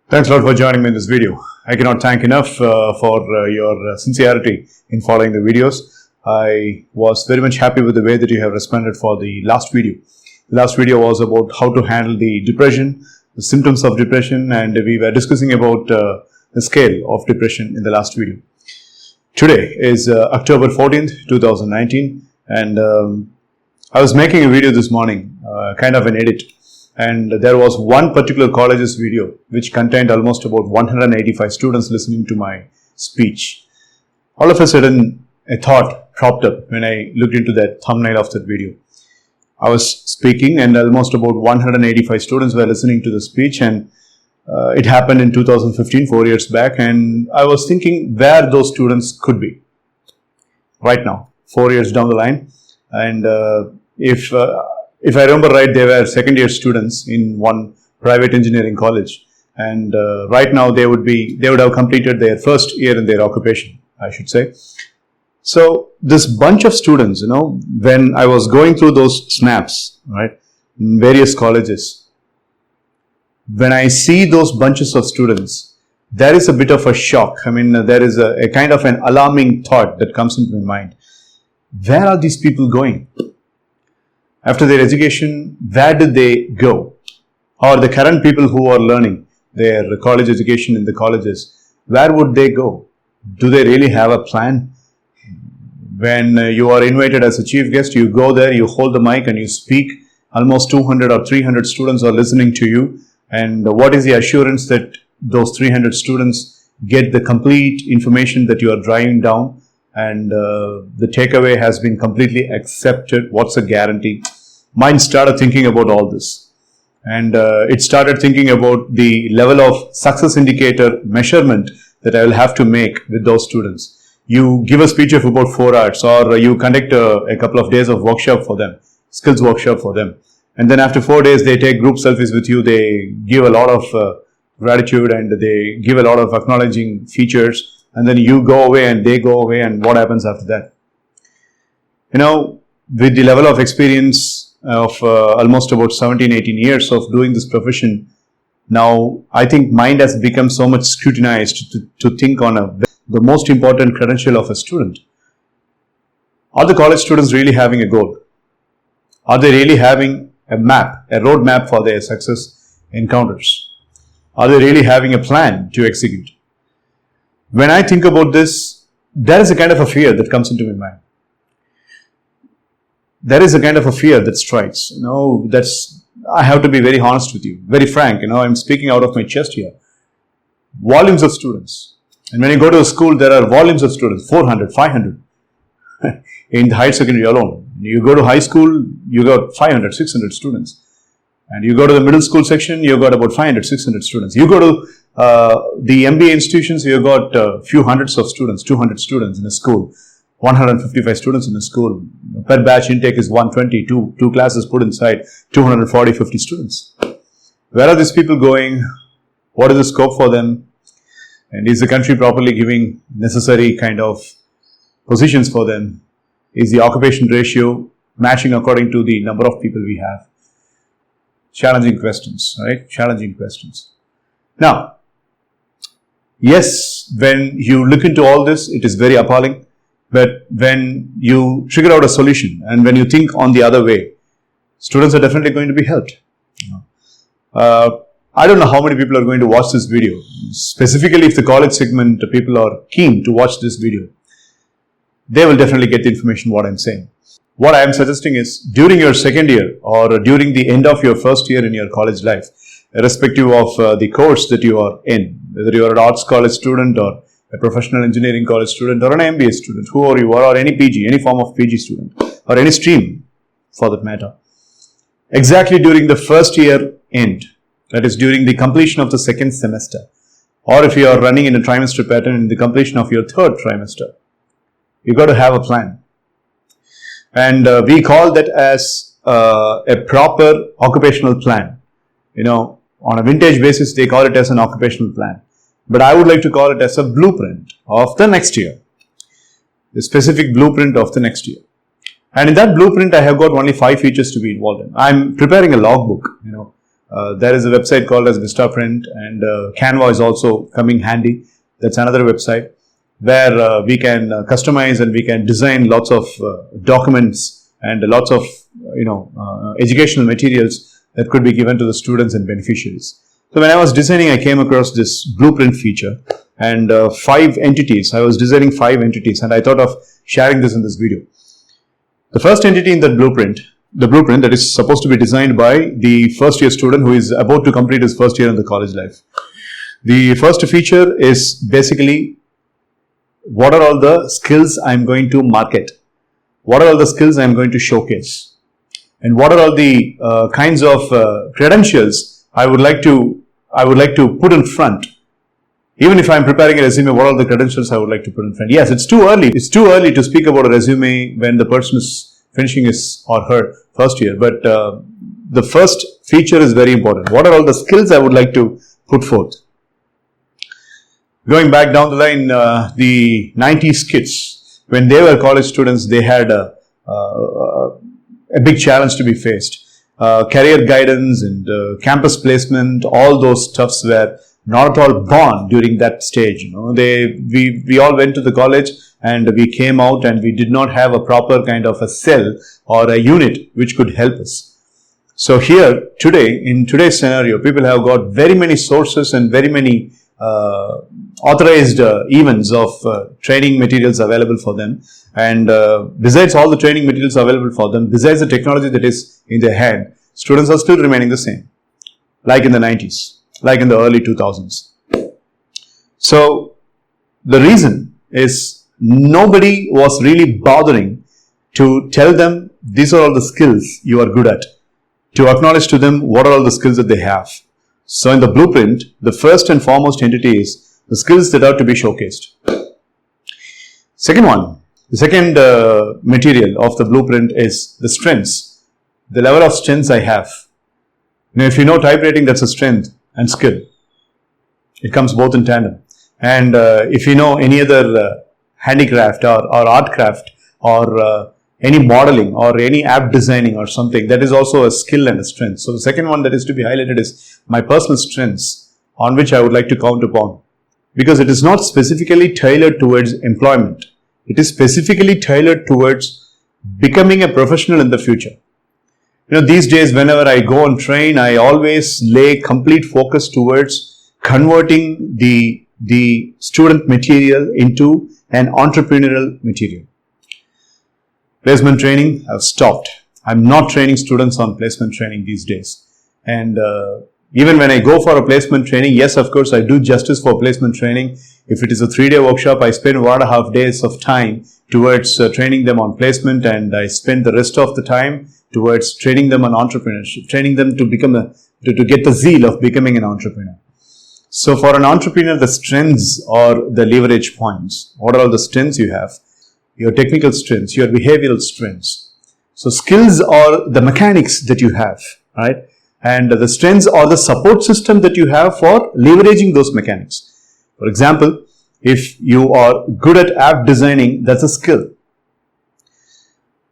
Thanks a lot for joining me in this video. I cannot thank enough for your sincerity in following the videos. I was very much happy with the way that you have responded for the last video. The last video was about how to handle the depression, the symptoms of depression, and we were discussing about the scale of depression in the last video. Today is October 14th, 2019, and I was making a video this morning, kind of an edit. And there was one particular college's video which contained almost about 185 students listening to my speech. All of a sudden, a thought cropped up when I looked into that thumbnail of that video. I was speaking and almost about 185 students were listening to the speech, and it happened in 2015, 4 years back, and I was thinking where those students could be right now, 4 years down the line. And if I remember right, they were second year students in one private engineering college, and right now they would have completed their first year in their occupation, I should say. So this bunch of students, when I was going through those snaps, right, in various colleges, when I see those bunches of students, there is a bit of a shock. I mean, there is a kind of an alarming thought that comes into my mind. Where are these people going? After their education, where did they go? Or the current people who are learning their college education in the colleges, where would they go? Do they really have a plan? When you are invited as a chief guest, you go there, you hold the mic and you speak. Almost 200 or 300 students are listening to you. And what is the assurance that those 300 students get the complete information that you are driving down? And the takeaway has been completely accepted. What's the guarantee? Mind started thinking about all this. And it started thinking about the level of success indicator measurement that I will have to make with those students. You give a speech of about 4 hours, or you conduct a couple of days of workshop for them, skills workshop for them. And then after 4 days, they take group selfies with you. They give a lot of gratitude and they give a lot of acknowledging features. And then you go away and they go away, and what happens after that? With the level of experience of almost about 17, 18 years of doing this profession, now I think mind has become so much scrutinized to think on the most important credential of a student. Are the college students really having a goal? Are they really having a map, a road map for their success encounters? Are they really having a plan to execute? When I think about this, there is a kind of a fear that comes into my mind. There is a kind of a fear that strikes. I have to be very honest with you, very frank. I'm speaking out of my chest here. Volumes of students. And when you go to a school, there are volumes of students, 400, 500 in the higher secondary alone. You go to high school, you got 500, 600 students. And you go to the middle school section, you got about 500, 600 students. You go to the MBA institutions, you got a few hundreds of students, 200 students in a school, 155 students in a school. Per batch intake is 120, two classes put inside, 240, 50 students. Where are these people going? What is the scope for them? And is the country properly giving necessary kind of positions for them? Is the occupation ratio matching according to the number of people we have? Challenging questions, right? Challenging questions. Now, yes, when you look into all this, it is very appalling. But when you figure out a solution and when you think on the other way, students are definitely going to be helped. I don't know how many people are going to watch this video. Specifically, if the college segment people are keen to watch this video, they will definitely get the information what I'm saying. What I am suggesting is, during your second year or during the end of your first year in your college life, irrespective of the course that you are in, whether you are an arts college student or a professional engineering college student or an MBA student, whoever you are, or any PG, any form of PG student, or any stream for that matter, exactly during the first year end, that is during the completion of the second semester, or if you are running in a trimester pattern in the completion of your third trimester, you got to have a plan. And we call that as a proper occupational plan. On a vintage basis, they call it as an occupational plan. But I would like to call it as a blueprint of the next year. The specific blueprint of the next year. And in that blueprint, I have got only 5 features to be involved in. I'm preparing a logbook, There is a website called as Vistaprint, and Canva is also coming handy. That's another website where we can customize and we can design lots of documents and lots of educational materials that could be given to the students and beneficiaries. So when I was designing, I came across this blueprint feature and 5 entities. I was designing 5 entities, and I thought of sharing this in this video. The first entity in that blueprint, the blueprint that is supposed to be designed by the first year student who is about to complete his first year in the college life. The first feature is basically, what are all the skills I'm going to market? What are all the skills I'm going to showcase? And what are all the kinds of credentials I would like to put in front? Even if I'm preparing a resume, what are the credentials I would like to put in front? Yes, it's too early. It's too early to speak about a resume when the person is finishing his or her first year. But the first feature is very important. What are all the skills I would like to put forth? Going back down the line, the 90s kids, when they were college students, they had a big challenge to be faced. Career guidance and campus placement, all those stuffs were not at all born during that stage. We all went to the college and we came out and we did not have a proper kind of a cell or a unit which could help us. So here today, in today's scenario, people have got very many sources and very many authorized events of training materials available for them. And besides all the training materials available for them, besides the technology that is in their hand, students are still remaining the same, like in the 90s. Like in the early 2000s. So the reason is nobody was really bothering to tell them these are all the skills you are good at, to acknowledge to them what are all the skills that they have. So in the blueprint, the first and foremost entity is the skills that are to be showcased. Second one, the second material of the blueprint is the strengths, the level of strengths I have. Now, if you know typewriting, that's a strength and skill. It comes both in tandem. And if you know any other handicraft or art craft or any modeling or any app designing or something, that is also a skill and a strength. So the second one that is to be highlighted is my personal strengths on which I would like to count upon. Because it is not specifically tailored towards employment. It is specifically tailored towards becoming a professional in the future. These days, whenever I go and train, I always lay complete focus towards converting the student material into an entrepreneurial material. Placement training, I've stopped. I'm not training students on placement training these days. And even when I go for a placement training, yes, of course, I do justice for placement training. If it is a 3-day workshop, I spend 1.5 days of time towards training them on placement, and I spend the rest of the time towards training them on entrepreneurship, training them to become to get the zeal of becoming an entrepreneur. So for an entrepreneur, the strengths or the leverage points. What are all the strengths you have? Your technical strengths, your behavioral strengths. So skills are the mechanics that you have, right? And the strengths are the support system that you have for leveraging those mechanics. For example, if you are good at app designing, that's a skill.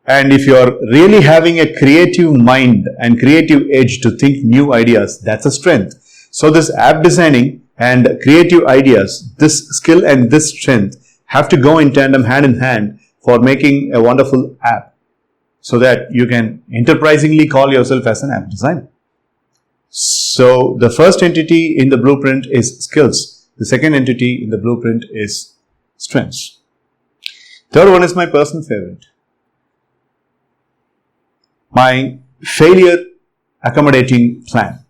And if you are really having a creative mind and creative edge to think new ideas, that's a strength. So this app designing and creative ideas, this skill and this strength have to go in tandem, hand in hand, for making a wonderful app, so that you can enterprisingly call yourself as an app designer. So the first entity in the blueprint is skills. The second entity in the blueprint is strengths. Third one is my personal favorite. My failure accommodating plan,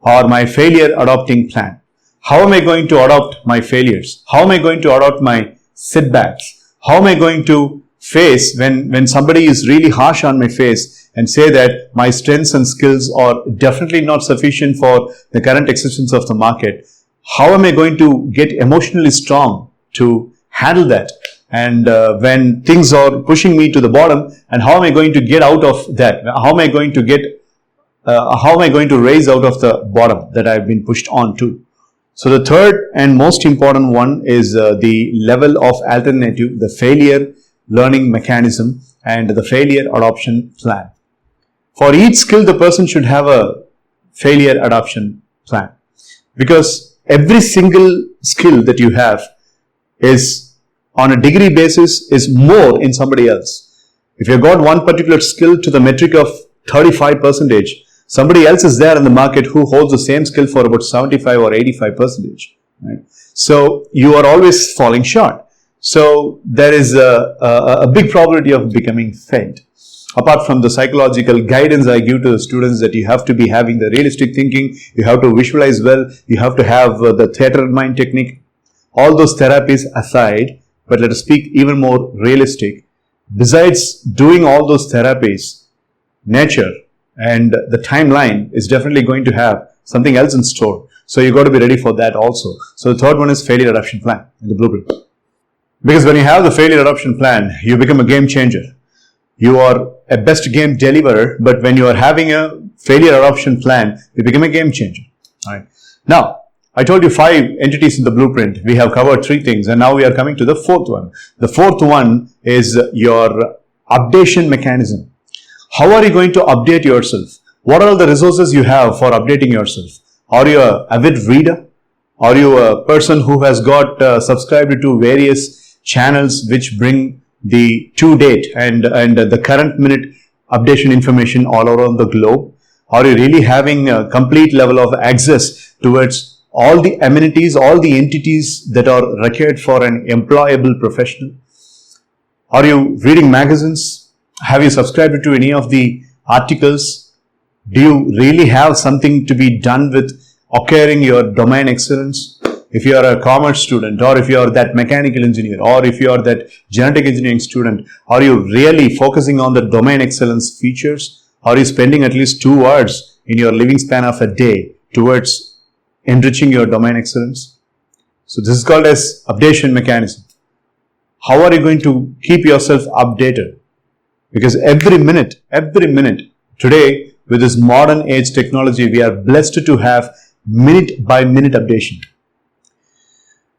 or my failure adopting plan. How am I going to adopt my failures? How am I going to adopt my setbacks? How am I going to face when somebody is really harsh on my face and say that my strengths and skills are definitely not sufficient for the current existence of the market? How am I going to get emotionally strong to handle that? And when things are pushing me to the bottom, and how am I going to get out of that? How am I going to raise out of the bottom that I've been pushed on to? So the third and most important one is the level of alternative, the failure learning mechanism and the failure adoption plan. For each skill, the person should have a failure adoption plan. Because every single skill that you have is on a degree basis is more in somebody else. If you've got one particular skill to the metric of 35%, somebody else is there in the market who holds the same skill for about 75 or 85%. Right? So you are always falling short. So there is a big probability of becoming failed. Apart from the psychological guidance I give to the students that you have to be having the realistic thinking, you have to visualize well, you have to have the theater mind technique. All those therapies aside, but let us speak even more realistic. Besides doing all those therapies, nature and the timeline is definitely going to have something else in store. So you got to be ready for that also. So the third one is failure adoption plan in the blueprint. Because when you have the failure adoption plan, you become a game changer. You are a best game deliverer, but when you are having a failure adoption plan, you become a game changer. All right. Now, I told you 5 entities in the blueprint. We have covered 3 things, and now we are coming to the 4th one. The 4th one is your updation mechanism. How are you going to update yourself? What are the resources you have for updating yourself? Are you an avid reader? Are you a person who has got subscribed to various channels which bring the to date and the current minute updation information all around the globe? Are you really having a complete level of access towards all the amenities, all the entities that are required for an employable professional? Are you reading magazines? Have you subscribed to any of the articles? Do you really have something to be done with acquiring your domain excellence? If you are a commerce student, or if you are that mechanical engineer, or if you are that genetic engineering student, are you really focusing on the domain excellence features? Are you spending at least 2 hours in your living span of a day towards enriching your domain excellence? So this is called as updation mechanism. How are you going to keep yourself updated? Because every minute, today with this modern age technology, we are blessed to have minute by minute updation.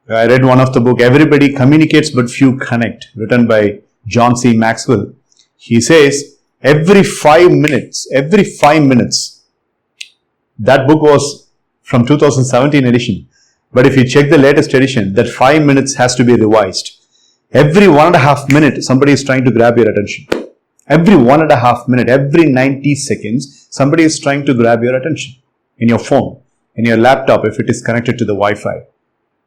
I read one of the book, Everybody Communicates But Few Connect, written by John C. Maxwell. He says, every 5 minutes, that book was from 2017 edition. But if you check the latest edition, that 5 minutes has to be revised. Every 1.5 minutes, somebody is trying to grab your attention. Every 1.5 minutes, every 90 seconds, somebody is trying to grab your attention. In your phone, in your laptop, if it is connected to the Wi-Fi.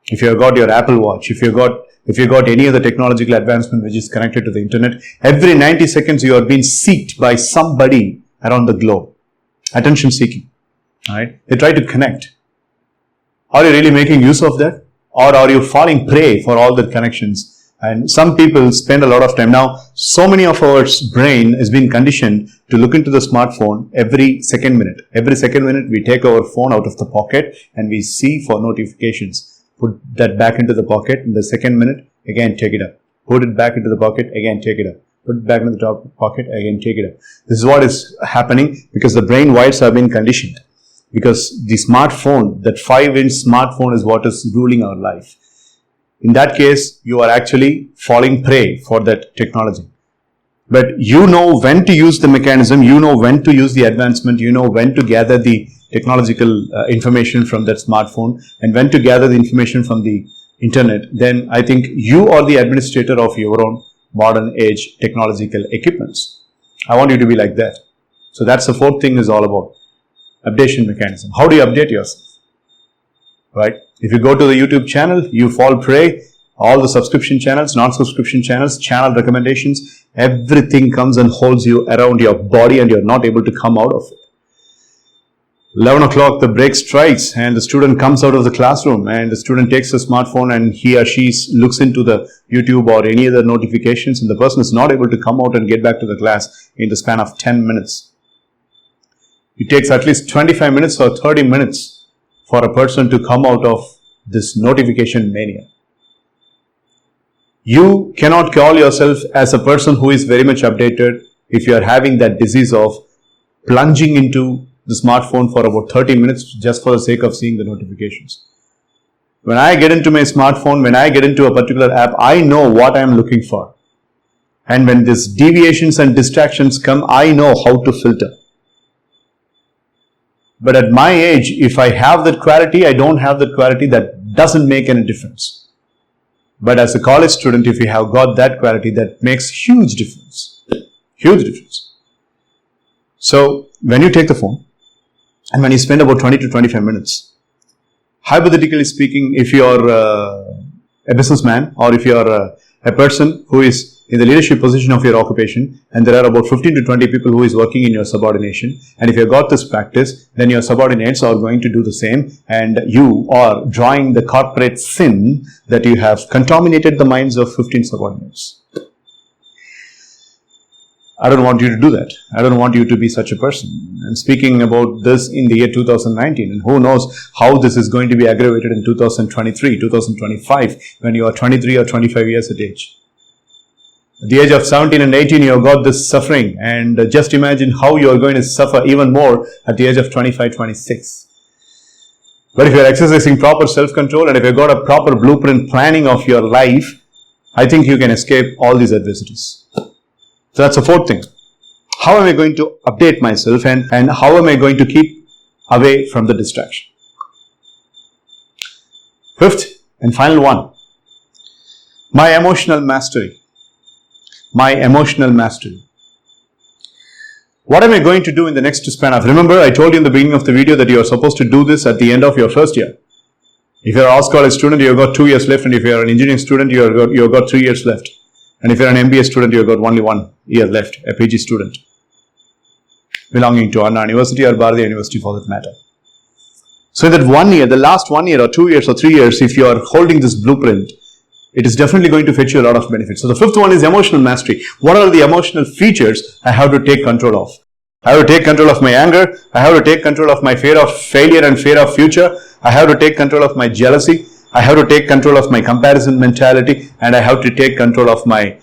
If you have got your Apple Watch, if you got any other technological advancement which is connected to the internet, every 90 seconds you are being seeked by somebody around the globe. Attention seeking. Right? They try to connect. Are you really making use of that? Or are you falling prey for all the connections? And some people spend a lot of time. Now, so many of our brain is being conditioned to look into the smartphone every second minute. Every second minute we take our phone out of the pocket and we see for notifications. Put that back into the pocket. In the second minute, again take it up. Put it back into the pocket, again take it up. Put it back into the top pocket, again take it up. This is what is happening because the brain wires have been conditioned. Because the smartphone, that 5-inch smartphone is what is ruling our life. In that case, you are actually falling prey for that technology. But you know when to use the mechanism, you know when to use the advancement, you know when to gather the technological information from that smartphone and when to gather the information from the internet, then I think you are the administrator of your own modern age technological equipments. I want you to be like that. So that's the 4th thing is all about. Updation mechanism. How do you update yourself? Right? If you go to the YouTube channel, you fall prey. All the subscription channels, non-subscription channels, channel recommendations, everything comes and holds you around your body and you're not able to come out of it. 11 o'clock, the break strikes and the student comes out of the classroom and the student takes the smartphone and he or she looks into the YouTube or any other notifications and the person is not able to come out and get back to the class in the span of 10 minutes. It takes at least 25 minutes or 30 minutes for a person to come out of this notification mania. You cannot call yourself as a person who is very much updated if you are having that disease of plunging into the smartphone for about 30 minutes just for the sake of seeing the notifications. When I get into my smartphone, when I get into a particular app, I know what I am looking for. And when these deviations and distractions come, I know how to filter. But at my age, if I have that clarity, I don't have that clarity, that doesn't make any difference. But as a college student, if you have got that clarity, that makes huge difference. Huge difference. So, when you take the phone, and when you spend about 20 to 25 minutes, hypothetically speaking, if you're a businessman, or if you're a person who is in the leadership position of your occupation, and there are about 15 to 20 people who is working in your subordination, and if you've got this practice, then your subordinates are going to do the same, and you are drawing the corporate sin that you have contaminated the minds of 15 subordinates. I don't want you to do that. I don't want you to be such a person. I'm speaking about this in the year 2019, and who knows how this is going to be aggravated in 2023, 2025, when you are 23 or 25 years of age. At the age of 17 and 18, you have got this suffering, and just imagine how you are going to suffer even more at the age of 25, 26. But if you are exercising proper self-control, and if you have got a proper blueprint planning of your life, I think you can escape all these adversities. So that's the fourth thing. How am I going to update myself, and how am I going to keep away from the distraction? Fifth and final one, my emotional mastery. My emotional mastery. What am I going to do in the next span of? Remember, I told you in the beginning of the video that you are supposed to do this at the end of your first year. If you're an arts college student, you've got 2 years left, and if you're an engineering student, you've got 3 years left. And if you're an MBA student, you've got only 1 year left, a PG student, belonging to Anna University or Bharati University for that matter. So in that 1 year, the last 1 year or 2 years or 3 years, if you are holding this blueprint, it is definitely going to fetch you a lot of benefits. So the fifth one is emotional mastery. What are the emotional features I have to take control of? I have to take control of my anger. I have to take control of my fear of failure and fear of future. I have to take control of my jealousy. I have to take control of my comparison mentality. And I have to take control of my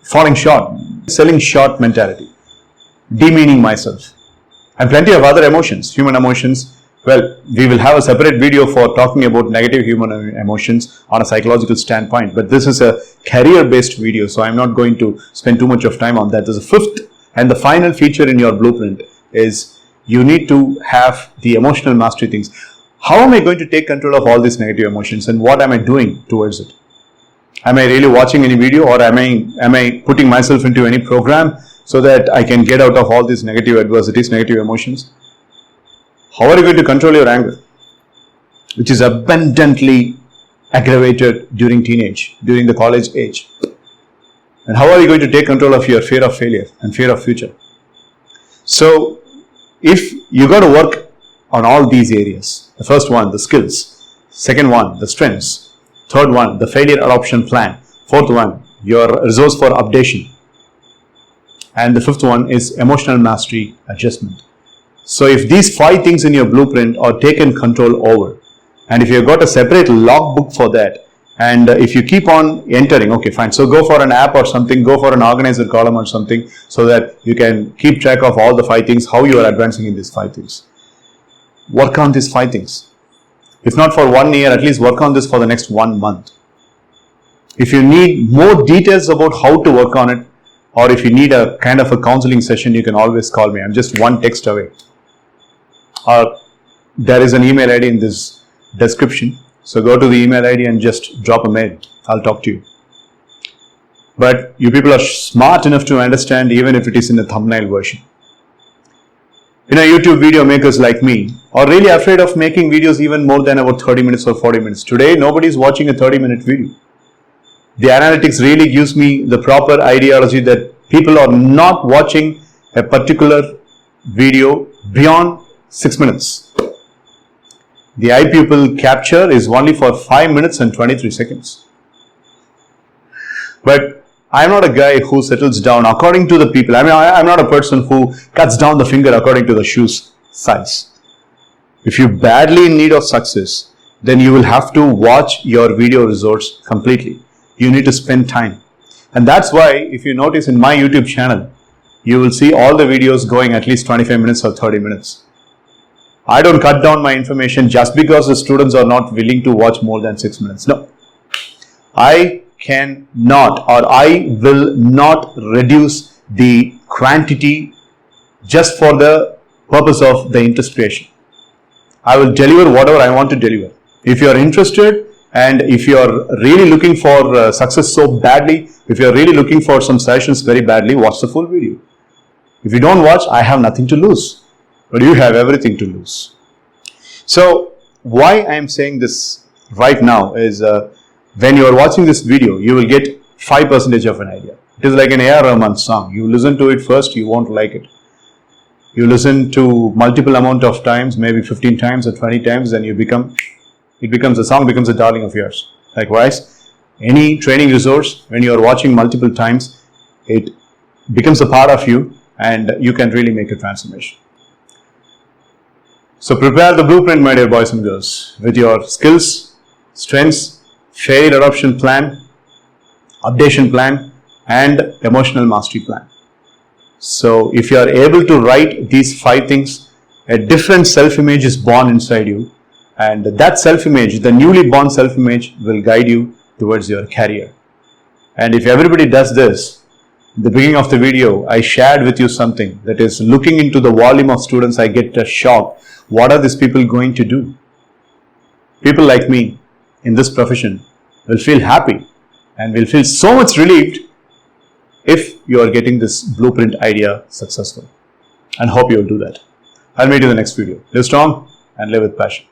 falling short, selling short mentality, demeaning myself, and plenty of other emotions, human emotions. Well, we will have a separate video for talking about negative human emotions on a psychological standpoint, but this is a career-based video, so I'm not going to spend too much of time on that. There's a fifth and the final feature in your blueprint is you need to have the emotional mastery things. How am I going to take control of all these negative emotions, and what am I doing towards it? Am I really watching any video, or am I putting myself into any program so that I can get out of all these negative adversities, negative emotions? How are you going to control your anger, which is abundantly aggravated during teenage, during the college age? And how are you going to take control of your fear of failure and fear of future? So, if you got to work on all these areas, the first one, the skills, second one, the strengths, third one, the failure adoption plan, fourth one, your resource for updation, and the fifth one is emotional mastery adjustment. So if these 5 things in your blueprint are taken control over, and if you've got a separate logbook for that, and if you keep on entering, okay, fine, so go for an app or something, go for an organizer column or something, so that you can keep track of all the 5 things, how you are advancing in these 5 things. Work on these 5 things. If not for 1 year, at least work on this for the next 1 month. If you need more details about how to work on it, or if you need a kind of a counseling session, you can always call me. I'm just 1 text away. Or there is an email ID in this description. So go to the email ID and just drop a mail. I'll talk to you. But you people are smart enough to understand, even if it is in a thumbnail version. You know, YouTube video makers like me are really afraid of making videos even more than about 30 minutes or 40 minutes. Today, nobody is watching a 30-minute video. The analytics really gives me the proper ideology that people are not watching a particular video beyond 6 minutes. The iPupil capture is only for 5 minutes and 23 seconds. But I'm not a guy who settles down according to the people. I mean, I'm not a person who cuts down the finger according to the shoe's size. If you're badly in need of success, then you will have to watch your video resource completely. You need to spend time. And that's why, if you notice in my YouTube channel, you will see all the videos going at least 25 minutes or 30 minutes. I don't cut down my information just because the students are not willing to watch more than 6 minutes. No. I cannot, or I will not reduce the quantity just for the purpose of the interest creation. I will deliver whatever I want to deliver. If you are interested and if you are really looking for success so badly, if you are really looking for some sessions very badly, watch the full video. If you don't watch, I have nothing to lose, but you have everything to lose. So why I am saying this right now is when you are watching this video, you will get 5% of an idea. It is like an A.R. Rahman song. You listen to it first, you won't like it. You listen to multiple amount of times, maybe 15 times or 20 times, then the song becomes a darling of yours. Likewise, any training resource, when you are watching multiple times, it becomes a part of you and you can really make a transformation. So prepare the blueprint, my dear boys and girls, with your skills, strengths, failed adoption plan, updation plan, and emotional mastery plan. So if you are able to write these 5 things, a different self-image is born inside you, and that self-image, the newly born self-image, will guide you towards your career. And if everybody does this, in the beginning of the video, I shared with you something that is, looking into the volume of students, I get a shock. What are these people going to do? People like me in this profession will feel happy and will feel so much relieved if you are getting this blueprint idea successful. And hope you will do that. I'll meet you in the next video. Live strong and live with passion.